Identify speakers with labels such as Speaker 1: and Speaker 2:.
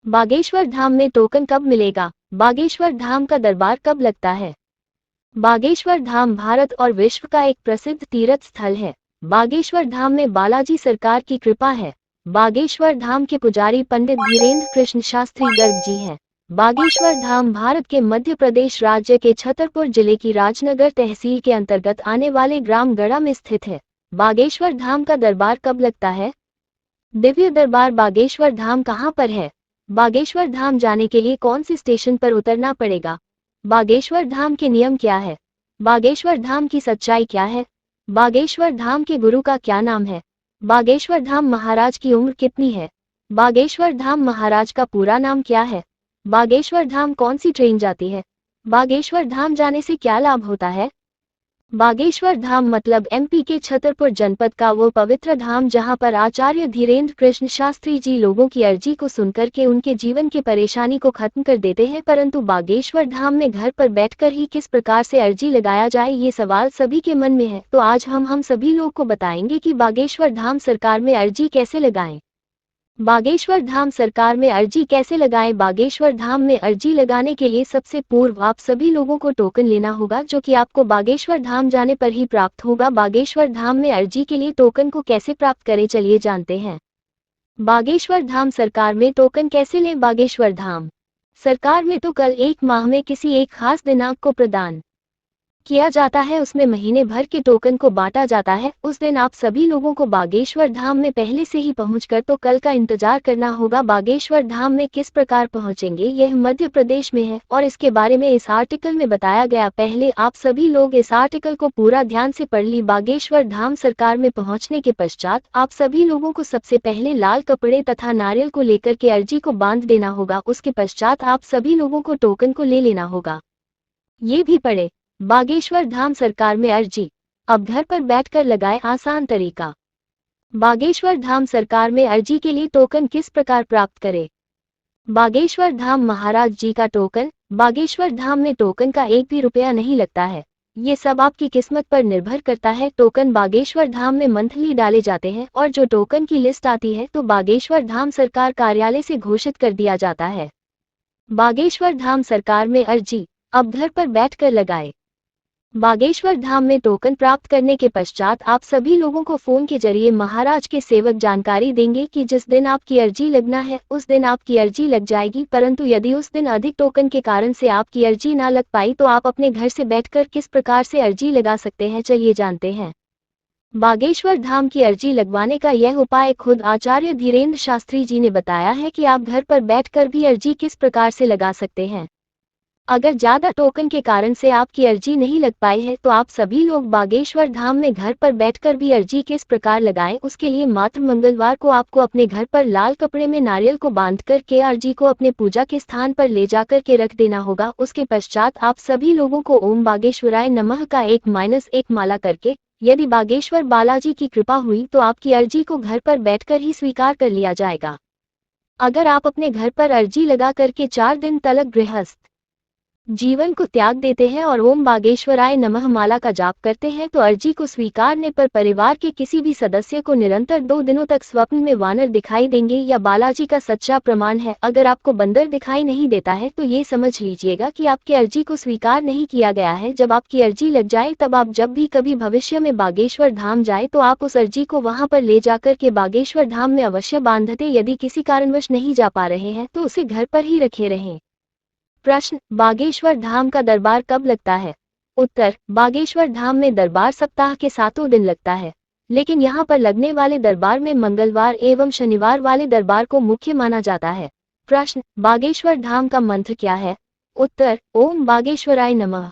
Speaker 1: बागेश्वर धाम में टोकन कब मिलेगा? बागेश्वर धाम का दरबार कब लगता है? बागेश्वर धाम भारत और विश्व का एक प्रसिद्ध तीर्थ स्थल है। बागेश्वर धाम में बालाजी सरकार की कृपा है। बागेश्वर धाम के पुजारी पंडित धीरेन्द्र कृष्ण शास्त्री गर्ग जी हैं। बागेश्वर धाम भारत के मध्य प्रदेश राज्य के छतरपुर जिले की राजनगर तहसील के अंतर्गत आने वाले ग्राम गड़ा में स्थित है। बागेश्वर धाम का दरबार कब लगता है? दिव्य दरबार बागेश्वर धाम कहाँ पर है? बागेश्वर धाम जाने के लिए कौन सी स्टेशन पर उतरना पड़ेगा? बागेश्वर धाम के नियम क्या है? बागेश्वर धाम की सच्चाई क्या है? बागेश्वर धाम के गुरु का क्या नाम है? बागेश्वर धाम महाराज की उम्र कितनी है? बागेश्वर धाम महाराज का पूरा नाम क्या है? बागेश्वर धाम कौन सी ट्रेन जाती है? बागेश्वर धाम जाने से क्या लाभ होता है? बागेश्वर धाम मतलब एमपी के छतरपुर जनपद का वो पवित्र धाम जहां पर आचार्य धीरेन्द्र कृष्ण शास्त्री जी लोगों की अर्जी को सुनकर के उनके जीवन की परेशानी को खत्म कर देते हैं। परंतु बागेश्वर धाम में घर पर बैठकर ही किस प्रकार से अर्जी लगाया जाए, ये सवाल सभी के मन में है। तो आज हम सभी लोग को बताएंगे कि बागेश्वर धाम सरकार में अर्जी कैसे लगाएं। बागेश्वर धाम सरकार में अर्जी कैसे लगाएं? बागेश्वर धाम में अर्जी लगाने के लिए सबसे पूर्व आप सभी लोगों को टोकन लेना होगा, जो कि आपको बागेश्वर धाम जाने पर ही प्राप्त होगा। बागेश्वर धाम में अर्जी के लिए टोकन को कैसे प्राप्त करें, चलिए जानते हैं। बागेश्वर धाम सरकार में टोकन कैसे लें? बागेश्वर धाम सरकार में तो कल एक माह में किसी एक खास दिनांक को प्रदान किया जाता है, उसमें महीने भर के टोकन को बांटा जाता है। उस दिन आप सभी लोगों को बागेश्वर धाम में पहले से ही पहुंचकर तो कल का इंतजार करना होगा। बागेश्वर धाम में किस प्रकार पहुंचेंगे, यह मध्य प्रदेश में है और इसके बारे में इस आर्टिकल में बताया गया। पहले आप सभी लोग इस आर्टिकल को पूरा ध्यान से पढ़ ली। बागेश्वर धाम सरकार में पहुंचने के पश्चात आप सभी लोगों को सबसे पहले लाल कपड़े तथा नारियल को लेकर के अर्जी को बांध देना होगा। उसके पश्चात आप सभी लोगों को टोकन को ले लेना होगा। ये भी पढ़े, बागेश्वर धाम सरकार में अर्जी अब घर पर बैठकर लगाए आसान तरीका। बागेश्वर धाम सरकार में अर्जी के लिए टोकन किस प्रकार प्राप्त करें? बागेश्वर धाम महाराज जी का टोकन। बागेश्वर धाम में टोकन का एक भी रुपया नहीं लगता है, ये सब आपकी किस्मत पर निर्भर करता है। टोकन बागेश्वर धाम में मंथली डाले जाते हैं और जो टोकन की लिस्ट आती है तो बागेश्वर धाम सरकार कार्यालय से घोषित कर दिया जाता है। बागेश्वर धाम सरकार में अर्जी अब घर पर बैठकर लगाए। बागेश्वर धाम में टोकन प्राप्त करने के पश्चात आप सभी लोगों को फोन के जरिए महाराज के सेवक जानकारी देंगे कि जिस दिन आपकी अर्जी लगना है उस दिन आपकी अर्जी लग जाएगी। परंतु यदि उस दिन अधिक टोकन के कारण से आपकी अर्जी ना लग पाई तो आप अपने घर से बैठकर किस प्रकार से अर्जी लगा सकते हैं, चलिए जानते हैं। बागेश्वर धाम की अर्जी लगवाने का यह उपाय खुद आचार्य धीरेन्द्र शास्त्री जी ने बताया है कि आप घर पर बैठकर भी अर्जी किस प्रकार से लगा सकते हैं। अगर ज्यादा टोकन के कारण से आपकी अर्जी नहीं लग पाई है तो आप सभी लोग बागेश्वर धाम में घर पर बैठकर भी अर्जी किस प्रकार लगाएं, उसके लिए मात्र मंगलवार को आपको अपने घर पर लाल कपड़े में नारियल को बांध कर के अर्जी को अपने पूजा के स्थान पर ले जाकर के रख देना होगा। उसके पश्चात आप सभी लोगों को ओम बागेश्वराय नमः का 1-1 माला करके, यदि बागेश्वर बालाजी की कृपा हुई तो आपकी अर्जी को घर पर बैठकर ही स्वीकार कर लिया जाएगा। अगर आप अपने घर पर अर्जी लगा करके 4 दिन तक गृहस्थ जीवन को त्याग देते हैं और ओम बागेश्वराय नमः माला का जाप करते हैं तो अर्जी को स्वीकारने पर परिवार के किसी भी सदस्य को निरंतर 2 दिनों तक स्वप्न में वानर दिखाई देंगे, या बालाजी का सच्चा प्रमाण है। अगर आपको बंदर दिखाई नहीं देता है तो ये समझ लीजिएगा कि आपकी अर्जी को स्वीकार नहीं किया गया है। जब आपकी अर्जी लग जाए तब आप जब भी कभी भविष्य में बागेश्वर धाम जाए तो आप उस अर्जी को वहां पर ले जाकर के बागेश्वर धाम में अवश्य बांध दें। यदि किसी कारणवश नहीं जा पा रहे हैं तो उसे घर पर ही रखे रहें। प्रश्न, बागेश्वर धाम का दरबार कब लगता है? उत्तर, बागेश्वर धाम में दरबार सप्ताह के 7 दिन लगता है, लेकिन यहाँ पर लगने वाले दरबार में मंगलवार एवं शनिवार वाले दरबार को मुख्य माना जाता है। प्रश्न, बागेश्वर धाम का मंत्र क्या है? उत्तर, ओम बागेश्वराय नमः।